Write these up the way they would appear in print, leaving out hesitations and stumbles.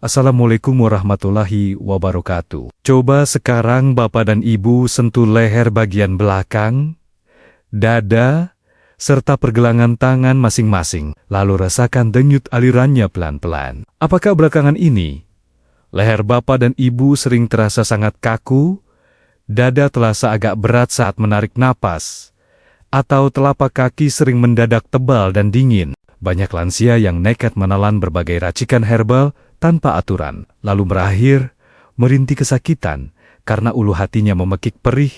Assalamualaikum warahmatullahi wabarakatuh. Coba sekarang Bapak dan Ibu sentuh leher bagian belakang, dada, serta pergelangan tangan masing-masing. Lalu rasakan denyut alirannya pelan-pelan. Apakah belakangan ini, leher Bapak dan Ibu sering terasa sangat kaku, dada terasa agak berat saat menarik napas, atau telapak kaki sering mendadak tebal dan dingin? Banyak lansia yang nekat menelan berbagai racikan herbal tanpa aturan, lalu berakhir merintih kesakitan karena ulu hatinya memekik perih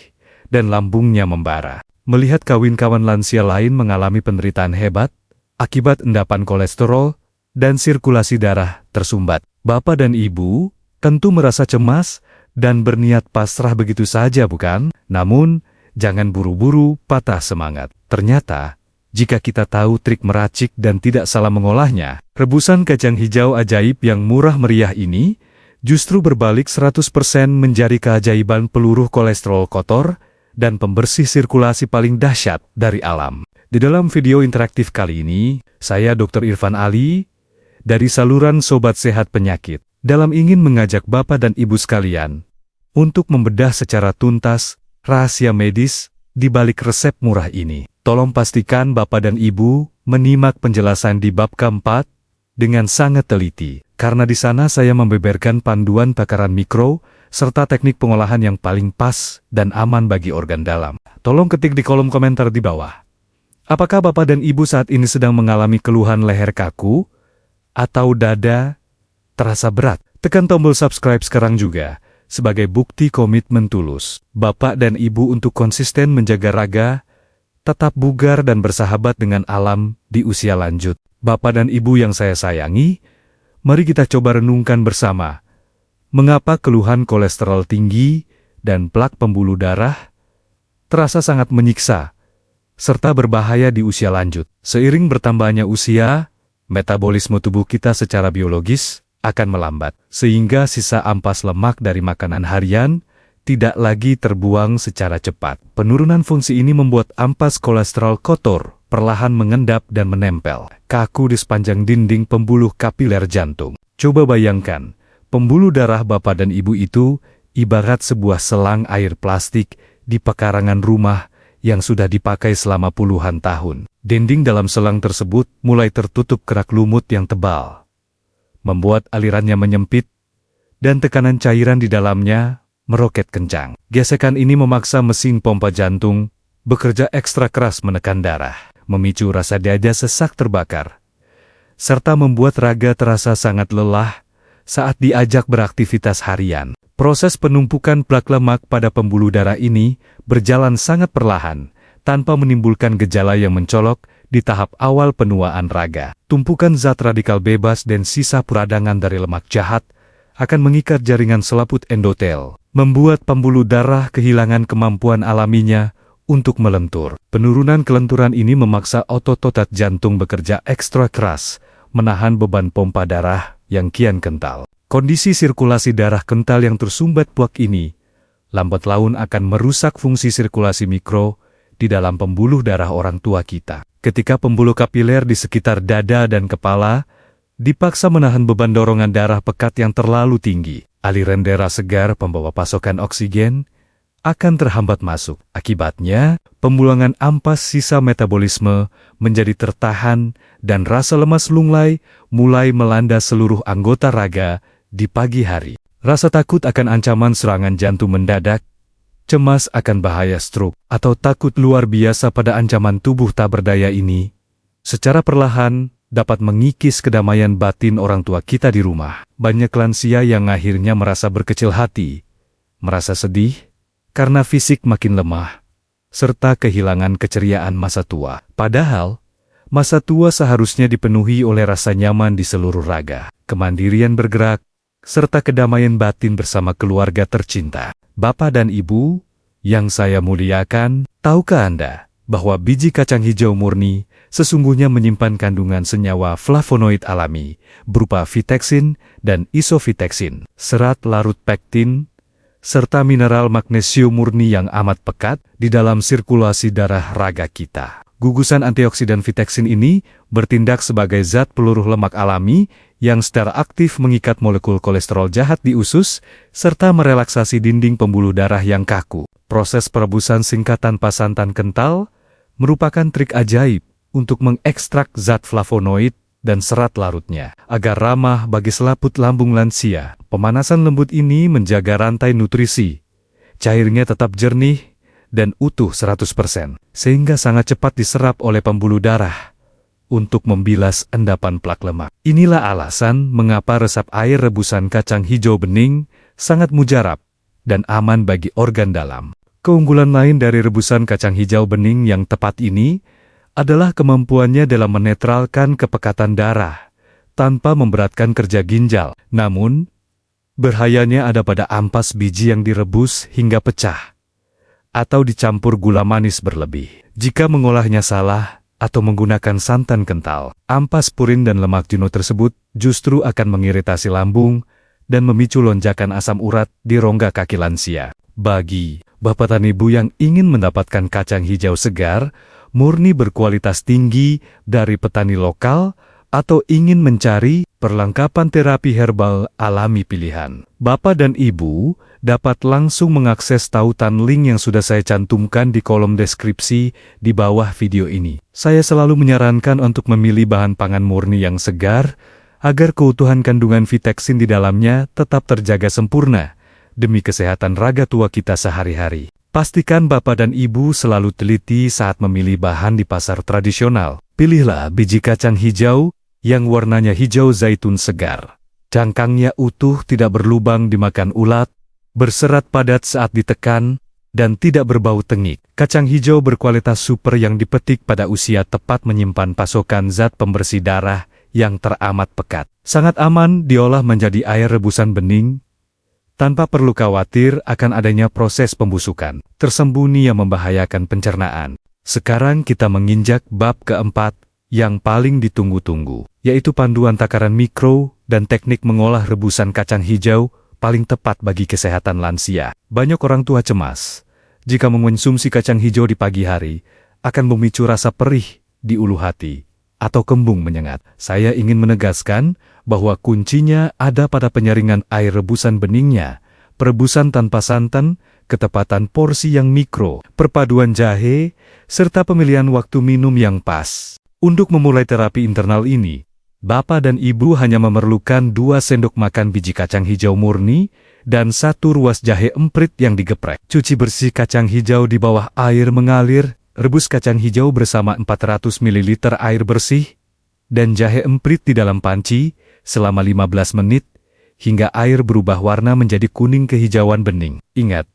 dan lambungnya membara. Melihat kawan-kawan lansia lain mengalami penderitaan hebat akibat endapan kolesterol dan sirkulasi darah tersumbat, Bapak dan Ibu tentu merasa cemas dan berniat pasrah begitu saja, bukan? Namun, jangan buru-buru patah semangat. Ternyata, jika kita tahu trik meracik dan tidak salah mengolahnya, rebusan kacang hijau ajaib yang murah meriah ini justru berbalik 100% menjadi keajaiban peluruh kolesterol kotor dan pembersih sirkulasi paling dahsyat dari alam. Di dalam video interaktif kali ini, saya Dr. Irfan Ali dari saluran Sobat Sehat Penyakit dalam ingin mengajak Bapak dan Ibu sekalian untuk membedah secara tuntas rahasia medis di balik resep murah ini. Tolong pastikan Bapak dan Ibu menyimak penjelasan di bab keempat dengan sangat teliti, karena di sana saya membeberkan panduan takaran mikro serta teknik pengolahan yang paling pas dan aman bagi organ dalam. Tolong ketik di kolom komentar di bawah. Apakah Bapak dan Ibu saat ini sedang mengalami keluhan leher kaku atau dada terasa berat? Tekan tombol subscribe sekarang juga sebagai bukti komitmen tulus Bapak dan Ibu untuk konsisten menjaga raga, tetap bugar dan bersahabat dengan alam di usia lanjut. Bapak dan Ibu yang saya sayangi, mari kita coba renungkan bersama. Mengapa keluhan kolesterol tinggi dan plak pembuluh darah terasa sangat menyiksa, serta berbahaya di usia lanjut? Seiring bertambahnya usia, metabolisme tubuh kita secara biologis akan melambat, sehingga sisa ampas lemak dari makanan harian tidak lagi terbuang secara cepat. Penurunan fungsi ini membuat ampas kolesterol kotor perlahan mengendap dan menempel kaku di sepanjang dinding pembuluh kapiler jantung. Coba bayangkan, pembuluh darah Bapak dan Ibu itu ibarat sebuah selang air plastik di pekarangan rumah yang sudah dipakai selama puluhan tahun. Dinding dalam selang tersebut mulai tertutup kerak lumut yang tebal, membuat alirannya menyempit dan tekanan cairan di dalamnya meroket kencang. Gesekan ini memaksa mesin pompa jantung bekerja ekstra keras menekan darah, memicu rasa dada sesak terbakar, serta membuat raga terasa sangat lelah saat diajak beraktivitas harian. Proses penumpukan plak lemak pada pembuluh darah ini berjalan sangat perlahan, tanpa menimbulkan gejala yang mencolok di tahap awal penuaan raga. Tumpukan zat radikal bebas dan sisa peradangan dari lemak jahat akan mengikat jaringan selaput endotel, membuat pembuluh darah kehilangan kemampuan alaminya untuk melentur. Penurunan kelenturan ini memaksa otot-otot jantung bekerja ekstra keras, menahan beban pompa darah yang kian kental. Kondisi sirkulasi darah kental yang tersumbat puak ini, lambat laun akan merusak fungsi sirkulasi mikro di dalam pembuluh darah orang tua kita. Ketika pembuluh kapiler di sekitar dada dan kepala dipaksa menahan beban dorongan darah pekat yang terlalu tinggi, aliran darah segar pembawa pasokan oksigen akan terhambat masuk. Akibatnya, pembuangan ampas sisa metabolisme menjadi tertahan dan rasa lemas lunglai mulai melanda seluruh anggota raga di pagi hari. Rasa takut akan ancaman serangan jantung mendadak, cemas akan bahaya stroke, atau takut luar biasa pada ancaman tubuh tak berdaya ini, secara perlahan dapat mengikis kedamaian batin orang tua kita di rumah. Banyak lansia yang akhirnya merasa berkecil hati, merasa sedih, karena fisik makin lemah, serta kehilangan keceriaan masa tua. Padahal, masa tua seharusnya dipenuhi oleh rasa nyaman di seluruh raga, kemandirian bergerak, serta kedamaian batin bersama keluarga tercinta. Bapak dan Ibu yang saya muliakan, tahukah Anda bahwa biji kacang hijau murni sesungguhnya menyimpan kandungan senyawa flavonoid alami berupa viteksin dan isoviteksin, serat larut pektin, serta mineral magnesium murni yang amat pekat di dalam sirkulasi darah raga kita. Gugusan antioksidan viteksin ini bertindak sebagai zat peluruh lemak alami yang secara aktif mengikat molekul kolesterol jahat di usus, serta merelaksasi dinding pembuluh darah yang kaku. Proses perebusan singkat tanpa santan kental merupakan trik ajaib untuk mengekstrak zat flavonoid dan serat larutnya. Agar ramah bagi selaput lambung lansia, pemanasan lembut ini menjaga rantai nutrisi. Cairnya tetap jernih dan utuh 100%, sehingga sangat cepat diserap oleh pembuluh darah untuk membilas endapan plak lemak. Inilah alasan mengapa resep air rebusan kacang hijau bening sangat mujarab dan aman bagi organ dalam. Keunggulan lain dari rebusan kacang hijau bening yang tepat ini adalah kemampuannya dalam menetralkan kepekatan darah tanpa memberatkan kerja ginjal. Namun, bahayanya ada pada ampas biji yang direbus hingga pecah atau dicampur gula manis berlebih. Jika mengolahnya salah atau menggunakan santan kental, ampas purin dan lemak jenuh tersebut justru akan mengiritasi lambung dan memicu lonjakan asam urat di rongga kaki lansia. Bagi bapak dan ibu yang ingin mendapatkan kacang hijau segar, murni berkualitas tinggi dari petani lokal, atau ingin mencari perlengkapan terapi herbal alami pilihan, bapak dan ibu dapat langsung mengakses tautan link yang sudah saya cantumkan di kolom deskripsi di bawah video ini. Saya selalu menyarankan untuk memilih bahan pangan murni yang segar, agar keutuhan kandungan fiteksin di dalamnya tetap terjaga sempurna, demi kesehatan raga tua kita sehari-hari. Pastikan bapak dan ibu selalu teliti saat memilih bahan di pasar tradisional. Pilihlah biji kacang hijau yang warnanya hijau zaitun segar. Cangkangnya utuh, tidak berlubang dimakan ulat, berserat padat saat ditekan, dan tidak berbau tengik. Kacang hijau berkualitas super yang dipetik pada usia tepat menyimpan pasokan zat pembersih darah yang teramat pekat. Sangat aman diolah menjadi air rebusan bening, tanpa perlu khawatir akan adanya proses pembusukan tersembunyi yang membahayakan pencernaan. Sekarang kita menginjak bab keempat yang paling ditunggu-tunggu, yaitu panduan takaran mikro dan teknik mengolah rebusan kacang hijau paling tepat bagi kesehatan lansia. Banyak orang tua cemas jika mengonsumsi kacang hijau di pagi hari akan memicu rasa perih di ulu hati atau kembung menyengat. Saya ingin menegaskan bahwa kuncinya ada pada penyaringan air rebusan beningnya, perebusan tanpa santan, ketepatan porsi yang mikro, perpaduan jahe, serta pemilihan waktu minum yang pas. Untuk memulai terapi internal ini, bapak dan ibu hanya memerlukan 2 sendok makan biji kacang hijau murni dan 1 ruas jahe emprit yang digeprek. Cuci bersih kacang hijau di bawah air mengalir, rebus kacang hijau bersama 400 ml air bersih dan jahe emprit di dalam panci selama 15 menit hingga air berubah warna menjadi kuning kehijauan bening. Ingat,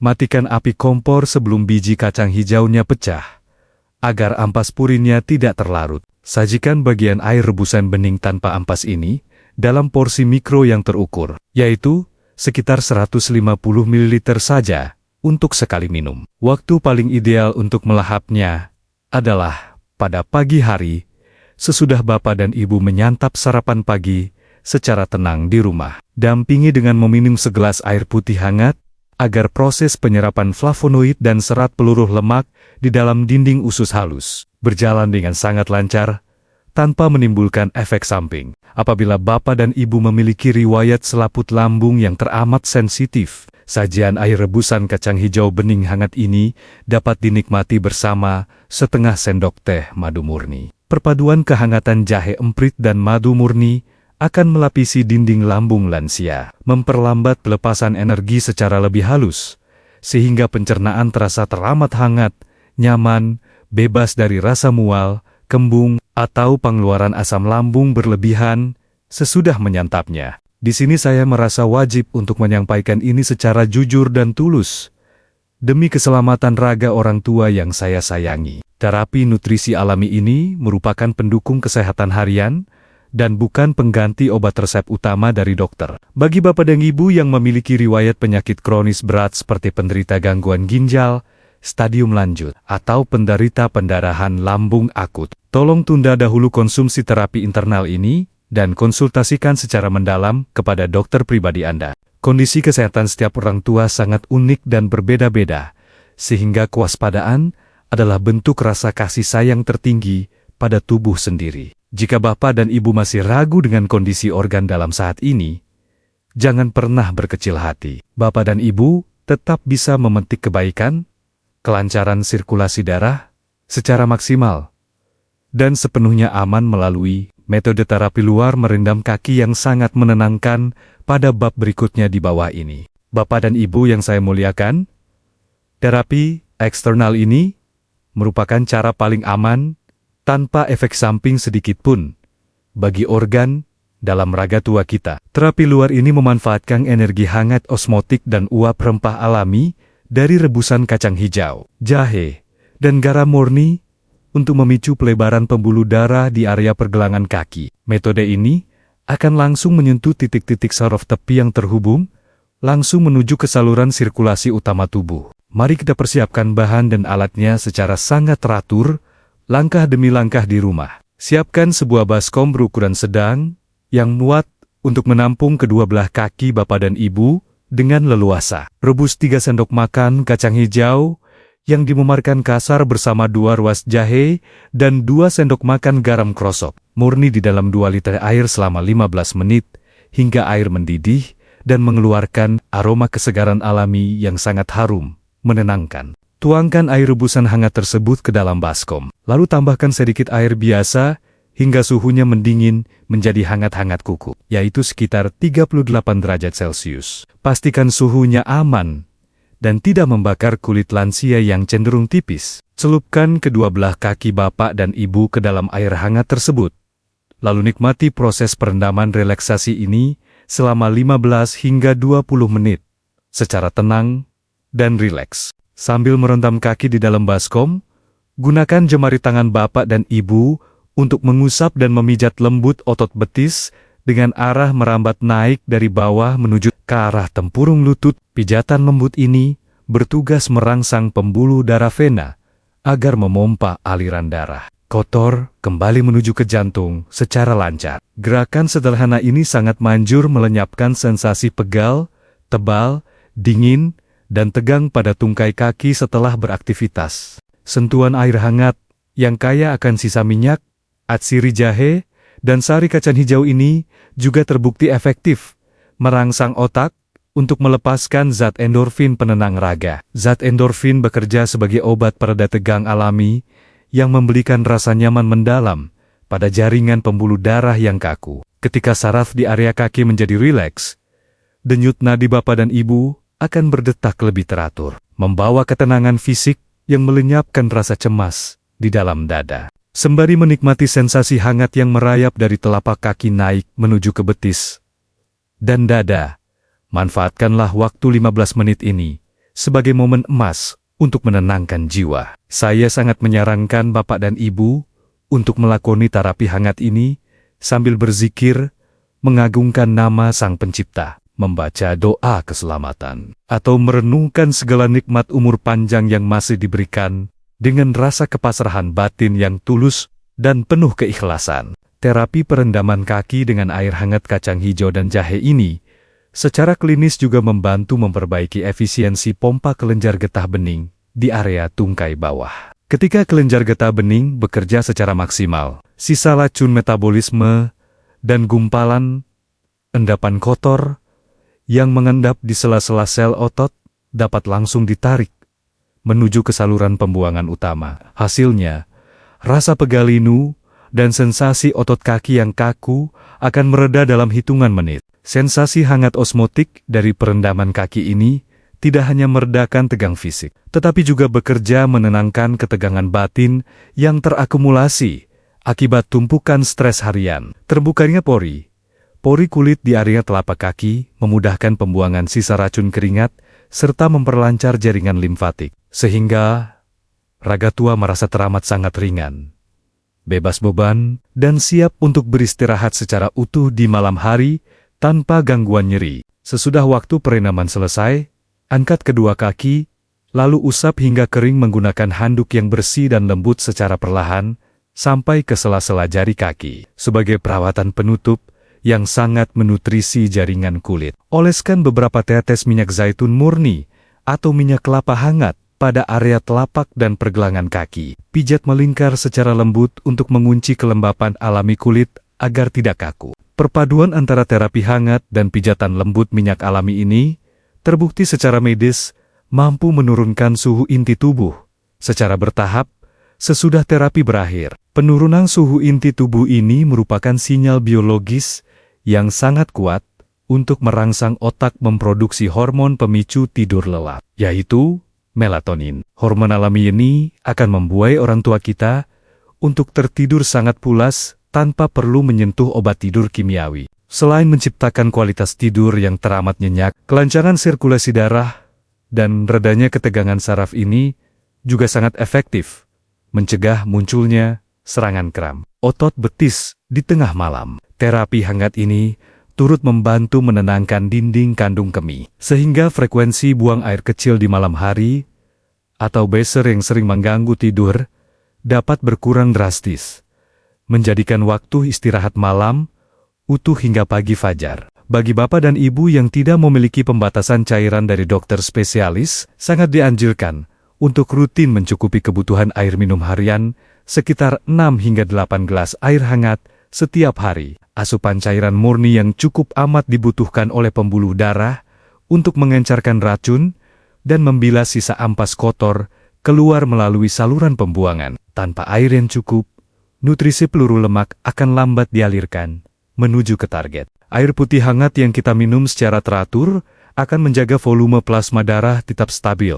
matikan api kompor sebelum biji kacang hijaunya pecah, agar ampas purinnya tidak terlarut. Sajikan bagian air rebusan bening tanpa ampas ini dalam porsi mikro yang terukur, yaitu sekitar 150 ml saja untuk sekali minum. Waktu paling ideal untuk melahapnya adalah pada pagi hari, sesudah bapak dan ibu menyantap sarapan pagi secara tenang di rumah. Dampingi dengan meminum segelas air putih hangat, agar proses penyerapan flavonoid dan serat peluruh lemak di dalam dinding usus halus berjalan dengan sangat lancar, tanpa menimbulkan efek samping. Apabila bapak dan ibu memiliki riwayat selaput lambung yang teramat sensitif, sajian air rebusan kacang hijau bening hangat ini dapat dinikmati bersama setengah sendok teh madu murni. Perpaduan kehangatan jahe emprit dan madu murni akan melapisi dinding lambung lansia, memperlambat pelepasan energi secara lebih halus, sehingga pencernaan terasa teramat hangat, nyaman, bebas dari rasa mual, kembung, atau pengeluaran asam lambung berlebihan sesudah menyantapnya. Di sini saya merasa wajib untuk menyampaikan ini secara jujur dan tulus, demi keselamatan raga orang tua yang saya sayangi. Terapi nutrisi alami ini merupakan pendukung kesehatan harian, dan bukan pengganti obat resep utama dari dokter. Bagi bapak dan ibu yang memiliki riwayat penyakit kronis berat seperti penderita gangguan ginjal, stadium lanjut, atau penderita pendarahan lambung akut, tolong tunda dahulu konsumsi terapi internal ini, dan konsultasikan secara mendalam kepada dokter pribadi Anda. Kondisi kesehatan setiap orang tua sangat unik dan berbeda-beda, sehingga kewaspadaan adalah bentuk rasa kasih sayang tertinggi pada tubuh sendiri. Jika Bapak dan Ibu masih ragu dengan kondisi organ dalam saat ini, jangan pernah berkecil hati. Bapak dan Ibu tetap bisa memetik kebaikan, kelancaran sirkulasi darah secara maksimal, dan sepenuhnya aman melalui metode terapi luar merendam kaki yang sangat menenangkan pada bab berikutnya di bawah ini. Bapak dan Ibu yang saya muliakan, terapi eksternal ini merupakan cara paling aman tanpa efek samping sedikit pun bagi organ dalam raga tua kita. Terapi luar ini memanfaatkan energi hangat osmotik dan uap rempah alami dari rebusan kacang hijau, jahe, dan garam murni untuk memicu pelebaran pembuluh darah di area pergelangan kaki. Metode ini akan langsung menyentuh titik-titik saraf tepi yang terhubung, langsung menuju ke saluran sirkulasi utama tubuh. Mari kita persiapkan bahan dan alatnya secara sangat teratur, langkah demi langkah di rumah. Siapkan sebuah baskom berukuran sedang, yang muat untuk menampung kedua belah kaki Bapak dan Ibu dengan leluasa. Rebus 3 sendok makan kacang hijau, yang dimemarkan kasar bersama 2 ruas jahe, dan 2 sendok makan garam krosok. Murni di dalam 2 liter air selama 15 menit, hingga air mendidih, dan mengeluarkan aroma kesegaran alami yang sangat harum, menenangkan. Tuangkan air rebusan hangat tersebut ke dalam baskom, lalu tambahkan sedikit air biasa hingga suhunya mendingin menjadi hangat-hangat kuku, yaitu sekitar 38 derajat Celcius. Pastikan suhunya aman dan tidak membakar kulit lansia yang cenderung tipis. Celupkan kedua belah kaki Bapak dan Ibu ke dalam air hangat tersebut, lalu nikmati proses perendaman relaksasi ini selama 15 hingga 20 menit, secara tenang dan rileks. Sambil merendam kaki di dalam baskom, gunakan jemari tangan Bapak dan Ibu untuk mengusap dan memijat lembut otot betis dengan arah merambat naik dari bawah menuju ke arah tempurung lutut. Pijatan lembut ini bertugas merangsang pembuluh darah vena agar memompa aliran darah kotor kembali menuju ke jantung secara lancar. Gerakan sederhana ini sangat manjur melenyapkan sensasi pegal, tebal, dingin, dan tegang pada tungkai kaki setelah beraktivitas. Sentuhan air hangat yang kaya akan sisa minyak, atsiri jahe, dan sari kacang hijau ini juga terbukti efektif merangsang otak untuk melepaskan zat endorfin penenang raga. Zat endorfin bekerja sebagai obat pereda tegang alami yang memberikan rasa nyaman mendalam pada jaringan pembuluh darah yang kaku. Ketika saraf di area kaki menjadi rileks, denyut nadi Bapak dan Ibu akan berdetak lebih teratur, membawa ketenangan fisik yang melenyapkan rasa cemas di dalam dada. Sembari menikmati sensasi hangat yang merayap dari telapak kaki naik menuju ke betis dan dada, manfaatkanlah waktu 15 menit ini sebagai momen emas untuk menenangkan jiwa. Saya sangat menyarankan Bapak dan Ibu untuk melakoni terapi hangat ini sambil berzikir, mengagungkan nama Sang Pencipta, membaca doa keselamatan, atau merenungkan segala nikmat umur panjang yang masih diberikan dengan rasa kepasrahan batin yang tulus dan penuh keikhlasan. Terapi perendaman kaki dengan air hangat kacang hijau dan jahe ini secara klinis juga membantu memperbaiki efisiensi pompa kelenjar getah bening di area tungkai bawah. Ketika kelenjar getah bening bekerja secara maksimal, sisa racun metabolisme dan gumpalan endapan kotor yang mengendap di sela-sela sel otot dapat langsung ditarik menuju ke saluran pembuangan utama. Hasilnya, rasa pegal linu dan sensasi otot kaki yang kaku akan mereda dalam hitungan menit. Sensasi hangat osmotik dari perendaman kaki ini tidak hanya meredakan tegang fisik, tetapi juga bekerja menenangkan ketegangan batin yang terakumulasi akibat tumpukan stres harian. Terbukanya pori kulit di area telapak kaki memudahkan pembuangan sisa racun keringat serta memperlancar jaringan limfatik, sehingga raga tua merasa teramat sangat ringan, bebas beban, dan siap untuk beristirahat secara utuh di malam hari tanpa gangguan nyeri. Sesudah waktu perendaman selesai, angkat kedua kaki, lalu usap hingga kering menggunakan handuk yang bersih dan lembut secara perlahan sampai ke sela-sela jari kaki. Sebagai perawatan penutup yang sangat menutrisi jaringan kulit, oleskan beberapa tetes minyak zaitun murni atau minyak kelapa hangat pada area telapak dan pergelangan kaki. Pijat melingkar secara lembut untuk mengunci kelembapan alami kulit agar tidak kaku. Perpaduan antara terapi hangat dan pijatan lembut minyak alami ini terbukti secara medis mampu menurunkan suhu inti tubuh secara bertahap sesudah terapi berakhir. Penurunan suhu inti tubuh ini merupakan sinyal biologis yang sangat kuat untuk merangsang otak memproduksi hormon pemicu tidur lelap, yaitu melatonin. Hormon alami ini akan membuai orang tua kita untuk tertidur sangat pulas tanpa perlu menyentuh obat tidur kimiawi. Selain menciptakan kualitas tidur yang teramat nyenyak, kelancaran sirkulasi darah dan redanya ketegangan saraf ini juga sangat efektif mencegah munculnya serangan kram otot betis di tengah malam. Terapi hangat ini turut membantu menenangkan dinding kandung kemih, sehingga frekuensi buang air kecil di malam hari atau beser yang sering mengganggu tidur dapat berkurang drastis, menjadikan waktu istirahat malam utuh hingga pagi fajar. Bagi bapak dan ibu yang tidak memiliki pembatasan cairan dari dokter spesialis, sangat dianjurkan untuk rutin mencukupi kebutuhan air minum harian sekitar 6 hingga 8 gelas air hangat setiap hari. Asupan cairan murni yang cukup amat dibutuhkan oleh pembuluh darah untuk mengencarkan racun dan membilas sisa ampas kotor keluar melalui saluran pembuangan. Tanpa air yang cukup, nutrisi peluru lemak akan lambat dialirkan menuju ke target. Air putih hangat yang kita minum secara teratur akan menjaga volume plasma darah tetap stabil,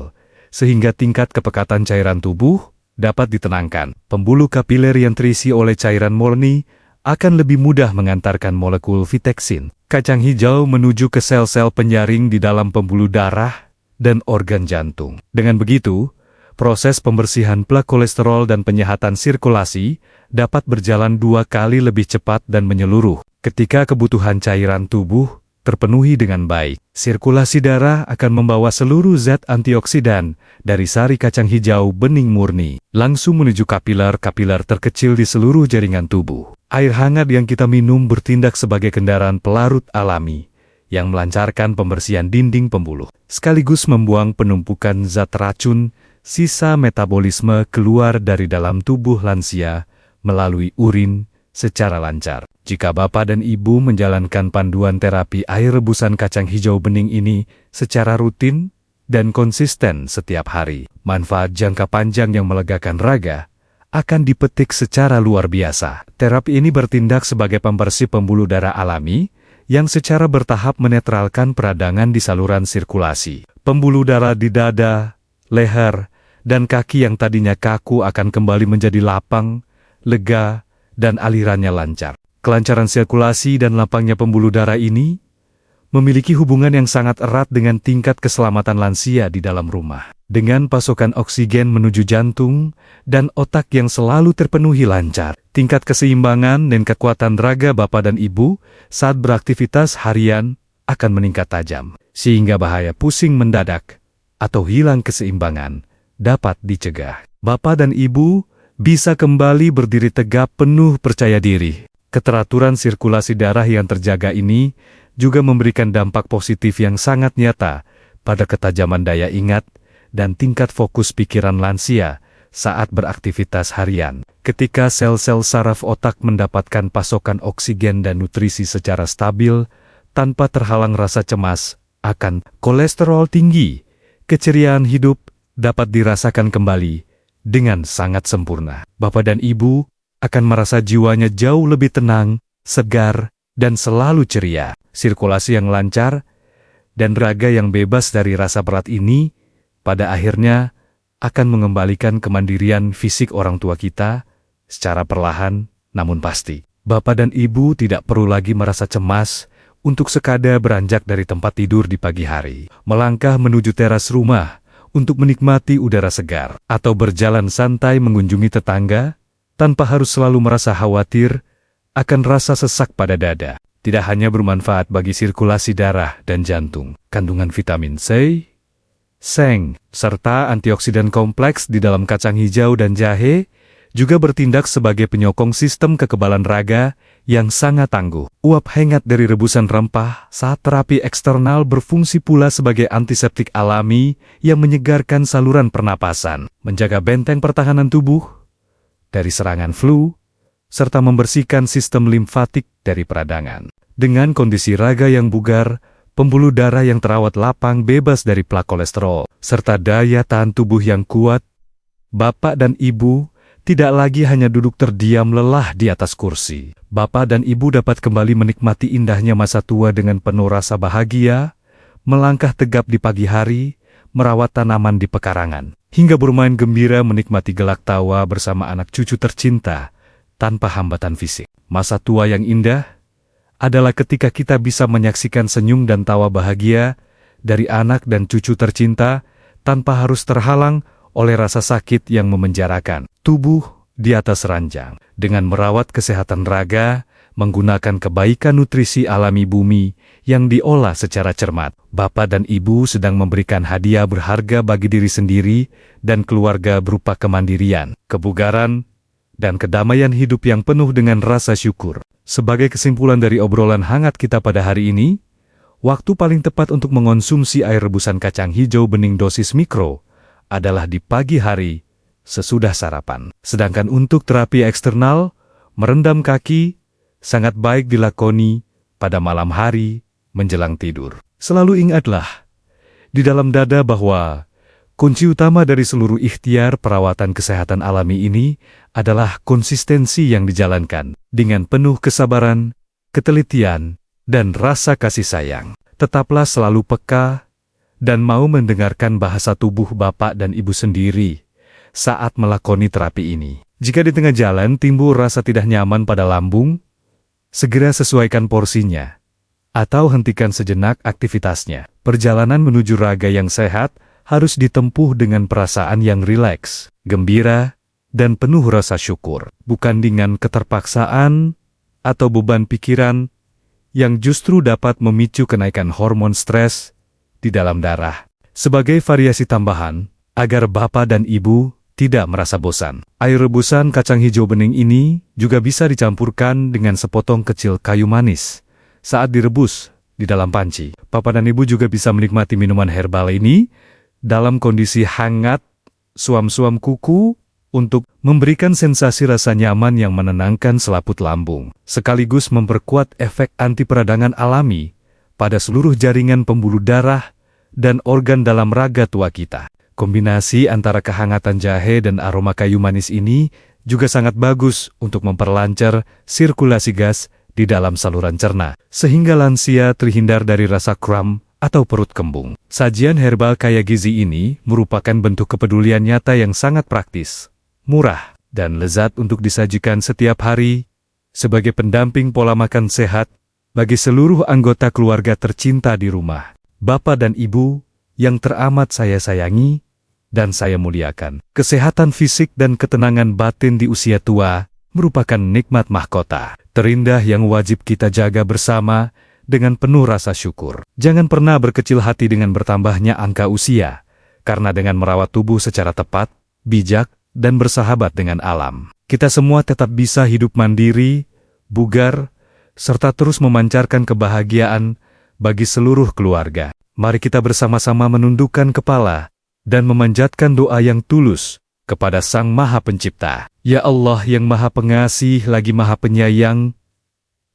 sehingga tingkat kepekatan cairan tubuh dapat ditenangkan. Pembuluh kapiler yang terisi oleh cairan murni akan lebih mudah mengantarkan molekul viteksin, kacang hijau menuju ke sel-sel penyaring di dalam pembuluh darah dan organ jantung. Dengan begitu, proses pembersihan plak kolesterol dan penyehatan sirkulasi dapat berjalan 2 kali lebih cepat dan menyeluruh. Ketika kebutuhan cairan tubuh terpenuhi dengan baik, sirkulasi darah akan membawa seluruh zat antioksidan dari sari kacang hijau bening murni langsung menuju kapiler-kapiler terkecil di seluruh jaringan tubuh. Air hangat yang kita minum bertindak sebagai kendaraan pelarut alami yang melancarkan pembersihan dinding pembuluh, sekaligus membuang penumpukan zat racun sisa metabolisme keluar dari dalam tubuh lansia melalui urin secara lancar. Jika bapak dan ibu menjalankan panduan terapi air rebusan kacang hijau bening ini secara rutin dan konsisten setiap hari, manfaat jangka panjang yang melegakan raga akan dipetik secara luar biasa. Terapi ini bertindak sebagai pembersih pembuluh darah alami yang secara bertahap menetralkan peradangan di saluran sirkulasi. Pembuluh darah di dada, leher, dan kaki yang tadinya kaku akan kembali menjadi lapang, lega, dan alirannya lancar. Kelancaran sirkulasi dan lapangnya pembuluh darah ini memiliki hubungan yang sangat erat dengan tingkat keselamatan lansia di dalam rumah. Dengan pasokan oksigen menuju jantung dan otak yang selalu terpenuhi lancar, tingkat keseimbangan dan kekuatan raga bapak dan ibu saat beraktivitas harian akan meningkat tajam, sehingga bahaya pusing mendadak atau hilang keseimbangan dapat dicegah. Bapak dan ibu bisa kembali berdiri tegap penuh percaya diri. Keteraturan sirkulasi darah yang terjaga ini juga memberikan dampak positif yang sangat nyata pada ketajaman daya ingat dan tingkat fokus pikiran lansia saat beraktivitas harian. Ketika sel-sel saraf otak mendapatkan pasokan oksigen dan nutrisi secara stabil, tanpa terhalang rasa cemas akan kolesterol tinggi, keceriaan hidup dapat dirasakan kembali dengan sangat sempurna. Bapak dan ibu akan merasa jiwanya jauh lebih tenang, segar, dan selalu ceria. Sirkulasi yang lancar dan raga yang bebas dari rasa berat ini pada akhirnya akan mengembalikan kemandirian fisik orang tua kita secara perlahan namun pasti. Bapak dan ibu tidak perlu lagi merasa cemas untuk sekadar beranjak dari tempat tidur di pagi hari, melangkah menuju teras rumah untuk menikmati udara segar, atau berjalan santai mengunjungi tetangga tanpa harus selalu merasa khawatir akan rasa sesak pada dada. Tidak hanya bermanfaat bagi sirkulasi darah dan jantung, kandungan vitamin C, seng, serta antioksidan kompleks di dalam kacang hijau dan jahe juga bertindak sebagai penyokong sistem kekebalan raga yang sangat tangguh. Uap hangat dari rebusan rempah saat terapi eksternal berfungsi pula sebagai antiseptik alami yang menyegarkan saluran pernapasan, menjaga benteng pertahanan tubuh dari serangan flu, serta membersihkan sistem limfatik dari peradangan. Dengan kondisi raga yang bugar, pembuluh darah yang terawat lapang bebas dari plak kolesterol, serta daya tahan tubuh yang kuat, Bapak dan Ibu tidak lagi hanya duduk terdiam lelah di atas kursi. Bapak dan Ibu dapat kembali menikmati indahnya masa tua dengan penuh rasa bahagia, melangkah tegap di pagi hari, merawat tanaman di pekarangan, hingga bermain gembira menikmati gelak tawa bersama anak cucu tercinta tanpa hambatan fisik. Masa tua yang indah adalah ketika kita bisa menyaksikan senyum dan tawa bahagia dari anak dan cucu tercinta tanpa harus terhalang oleh rasa sakit yang memenjarakan tubuh di atas ranjang. Dengan merawat kesehatan raga, menggunakan kebaikan nutrisi alami bumi yang diolah secara cermat, Bapak dan Ibu sedang memberikan hadiah berharga bagi diri sendiri dan keluarga berupa kemandirian, kebugaran, dan kedamaian hidup yang penuh dengan rasa syukur. Sebagai kesimpulan dari obrolan hangat kita pada hari ini, waktu paling tepat untuk mengonsumsi air rebusan kacang hijau bening dosis mikro adalah di pagi hari sesudah sarapan. Sedangkan untuk terapi eksternal, merendam kaki, sangat baik dilakoni pada malam hari menjelang tidur. Selalu ingatlah di dalam dada bahwa kunci utama dari seluruh ikhtiar perawatan kesehatan alami ini adalah konsistensi yang dijalankan dengan penuh kesabaran, ketelitian, dan rasa kasih sayang. Tetaplah selalu peka dan mau mendengarkan bahasa tubuh Bapak dan Ibu sendiri saat melakoni terapi ini. Jika di tengah jalan timbul rasa tidak nyaman pada lambung, segera sesuaikan porsinya, atau hentikan sejenak aktivitasnya. Perjalanan menuju raga yang sehat harus ditempuh dengan perasaan yang rileks, gembira, dan penuh rasa syukur, bukan dengan keterpaksaan atau beban pikiran yang justru dapat memicu kenaikan hormon stres di dalam darah. Sebagai variasi tambahan, agar Bapak dan Ibu tidak merasa bosan, air rebusan kacang hijau bening ini juga bisa dicampurkan dengan sepotong kecil kayu manis. Saat direbus di dalam panci, Bapak dan Ibu juga bisa menikmati minuman herbal ini dalam kondisi hangat, suam-suam kuku, untuk memberikan sensasi rasa nyaman yang menenangkan selaput lambung, sekaligus memperkuat efek anti peradangan alami pada seluruh jaringan pembuluh darah dan organ dalam raga tua kita. Kombinasi antara kehangatan jahe dan aroma kayu manis ini juga sangat bagus untuk memperlancar sirkulasi gas di dalam saluran cerna, sehingga lansia terhindar dari rasa kram atau perut kembung. Sajian herbal kaya gizi ini merupakan bentuk kepedulian nyata yang sangat praktis, murah, dan lezat untuk disajikan setiap hari sebagai pendamping pola makan sehat bagi seluruh anggota keluarga tercinta di rumah. Bapak dan Ibu yang teramat saya sayangi dan saya muliakan, kesehatan fisik dan ketenangan batin di usia tua merupakan nikmat mahkota terindah yang wajib kita jaga bersama dengan penuh rasa syukur. Jangan pernah berkecil hati dengan bertambahnya angka usia, karena dengan merawat tubuh secara tepat, bijak, dan bersahabat dengan alam, kita semua tetap bisa hidup mandiri, bugar, serta terus memancarkan kebahagiaan bagi seluruh keluarga. Mari kita bersama-sama menundukkan kepala dan memanjatkan doa yang tulus kepada Sang Maha Pencipta. Ya Allah yang Maha Pengasih lagi Maha Penyayang,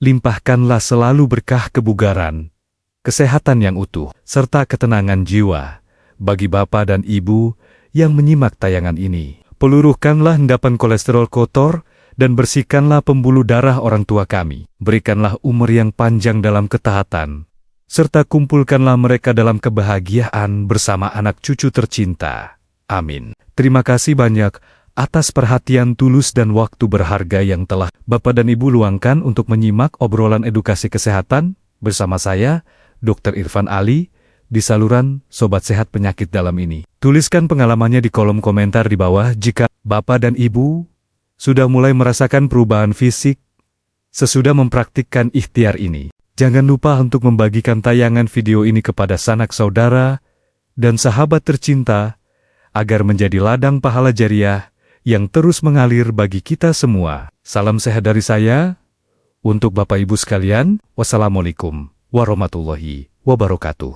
limpahkanlah selalu berkah kebugaran, kesehatan yang utuh, serta ketenangan jiwa bagi Bapak dan Ibu yang menyimak tayangan ini. Peluruhkanlah endapan kolesterol kotor dan bersihkanlah pembuluh darah orang tua kami. Berikanlah umur yang panjang dalam ketaatan, serta kumpulkanlah mereka dalam kebahagiaan bersama anak cucu tercinta. Amin. Terima kasih banyak atas perhatian tulus dan waktu berharga yang telah Bapak dan Ibu luangkan untuk menyimak obrolan edukasi kesehatan bersama saya, Dr. Irfan Ali, di saluran Sobat Sehat Penyakit Dalam ini. Tuliskan pengalamannya di kolom komentar di bawah jika Bapak dan Ibu sudah mulai merasakan perubahan fisik sesudah mempraktikkan ikhtiar ini. Jangan lupa untuk membagikan tayangan video ini kepada sanak saudara dan sahabat tercinta agar menjadi ladang pahala jariah yang terus mengalir bagi kita semua. Salam sehat dari saya, untuk Bapak Ibu sekalian, wassalamualaikum warahmatullahi wabarakatuh.